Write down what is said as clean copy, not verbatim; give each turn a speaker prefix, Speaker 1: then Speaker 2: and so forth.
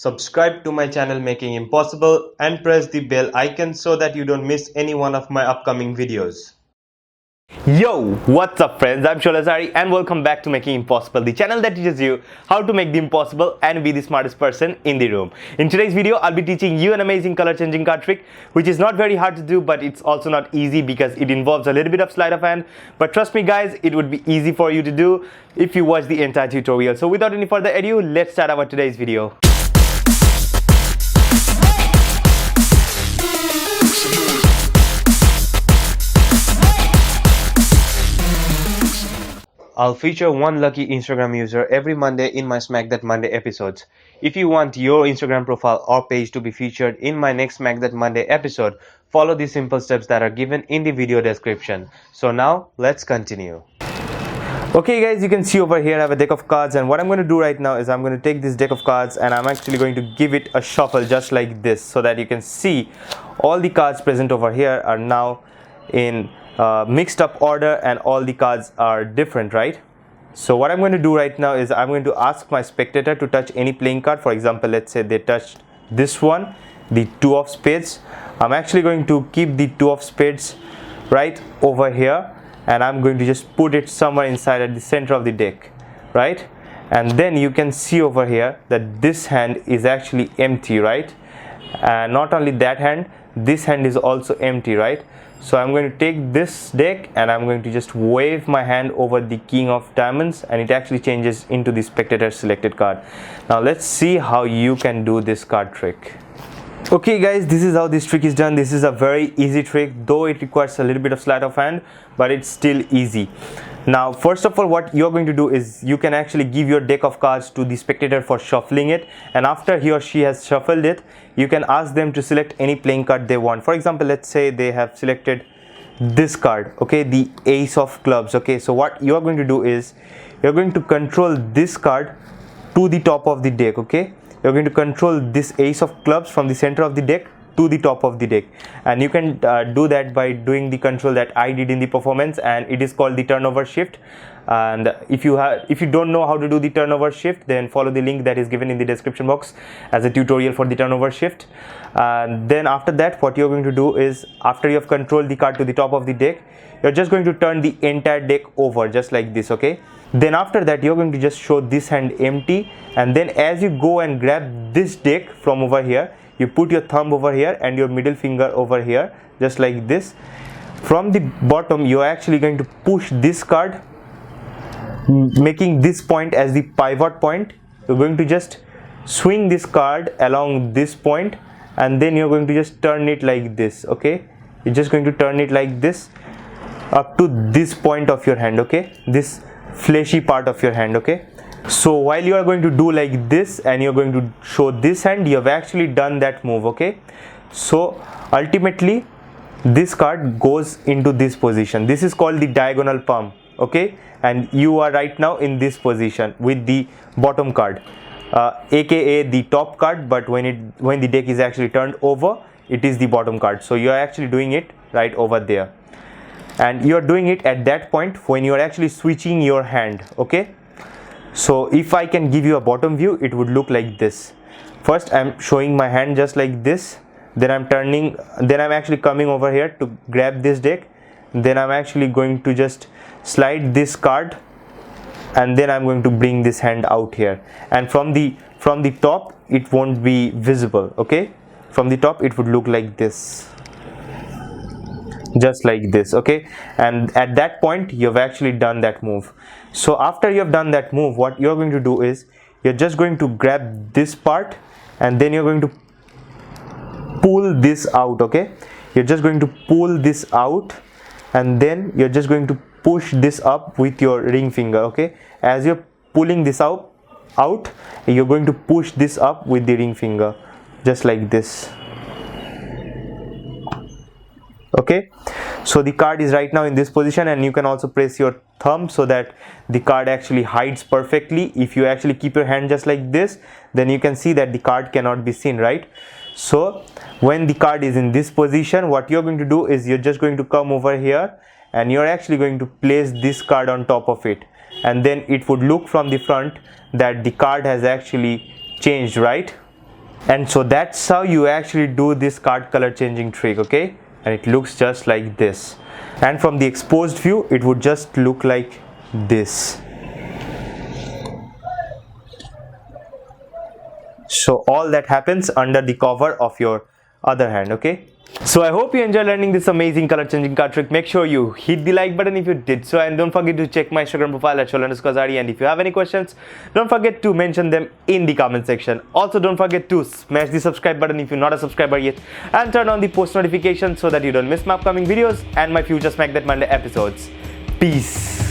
Speaker 1: subscribe to my channel Making Impossible and press the bell icon so that you don't miss any one of my upcoming videos.
Speaker 2: Yo, what's up friends? I'm Sholazari and welcome back to Making Impossible, the channel that teaches you how to make the impossible and be the smartest person in the room. In today's video, I'll be teaching you an amazing color changing card trick, which is not very hard to do, but it's also not easy because it involves a little bit of sleight of hand. But trust me guys, it would be easy for you to do if you watch the entire tutorial. So without any further ado, let's start our today's video.
Speaker 1: I'll feature one lucky Instagram user every Monday in my Smack That Monday episodes. If you want your Instagram profile or page to be featured in my next Smack That Monday episode, follow the simple steps that are given in the video description. So now, let's continue.
Speaker 2: Okay guys, you can see over here I have a deck of cards, and what I'm going to do right now is I'm going to take this deck of cards and I'm actually going to give it a shuffle just like this, so that you can see all the cards present over here are now in mixed up order and all the cards are different, right? So what I'm going to do right now is I'm going to ask my spectator to touch any playing card. For example, let's say they touched this one, the two of spades. I'm actually going to keep the two of spades right over here and I'm going to just put it somewhere inside at the center of the deck, right? And then you can see over here that this hand is actually empty, right? And not only that hand, this hand is also empty, right? So I'm going to take this deck and I'm going to just wave my hand over the king of diamonds and it actually changes into the spectator selected card. Now let's see how you can do this card trick. Okay guys, this is how this trick is done. This is a very easy trick, though it requires a little bit of sleight of hand, but it's still easy. Now first of all, what you're going to do is you can actually give your deck of cards to the spectator for shuffling it, and after he or she has shuffled it, you can ask them to select any playing card they want. For example, let's say they have selected this card, okay, the ace of clubs. Okay, so what you're going to do is you're going to control this card to the top of the deck. Okay, you're going to control this ace of clubs from the center of the deck to the top of the deck, and you can do that by doing the control that I did in the performance, and it is called the turnover shift. And if you don't know how to do the turnover shift, then follow the link that is given in the description box as a tutorial for the turnover shift. And then after that, what you're going to do is, after you have controlled the card to the top of the deck, you're just going to turn the entire deck over just like this. Okay, then after that you're going to just show this hand empty, and then as you go and grab this deck from over here, you put your thumb over here and your middle finger over here just like this. From the bottom you're actually going to push this card, making this point as the pivot point. You're going to just swing this card along this point and then you're going to just turn it like this. Okay, you're just going to turn it like this up to this point of your hand, okay, this fleshy part of your hand. Okay, so while you are going to do like this and you're going to show this hand, you have actually done that move. Okay, so ultimately this card goes into this position. This is called the diagonal palm. Okay, and you are right now in this position with the bottom card, aka the top card, but when the deck is actually turned over, it is the bottom card. So you are actually doing it right over there, and you are doing it at that point when you are actually switching your hand. Okay, so if I can give you a bottom view, it would look like this. First I'm showing my hand just like this, then I'm turning, then I'm actually coming over here to grab this deck, then I'm actually going to just slide this card, and then I'm going to bring this hand out here, and from the top it won't be visible. Okay, from the top it would look like this, just like this. Okay, and at that point you've actually done that move. So after you have done that move, what you're going to do is you're just going to grab this part and then you're going to pull this out. Okay, you're just going to pull this out and then you're just going to push this up with your ring finger. Okay, as you're pulling this out you're going to push this up with the ring finger just like this. Okay, so the card is right now in this position, and you can also press your thumb so that the card actually hides perfectly. If you actually keep your hand just like this, then you can see that the card cannot be seen, right? So when the card is in this position, what you're going to do is you're just going to come over here and you're actually going to place this card on top of it, and then it would look from the front that the card has actually changed, right? And so that's how you actually do this card color changing trick, okay? And it looks just like this. And from the exposed view, it would just look like this. So all that happens under the cover of your other hand, okay? So I hope you enjoyed learning this amazing color changing card trick. Make sure you hit the like button if you did so, and don't forget to check my Instagram profile at Shola_Zari. And if you have any questions, don't forget to mention them in the comment section. Also, don't forget to smash the subscribe button if you're not a subscriber yet, and turn on the post notifications so that you don't miss my upcoming videos and my future Smack That Monday episodes. Peace.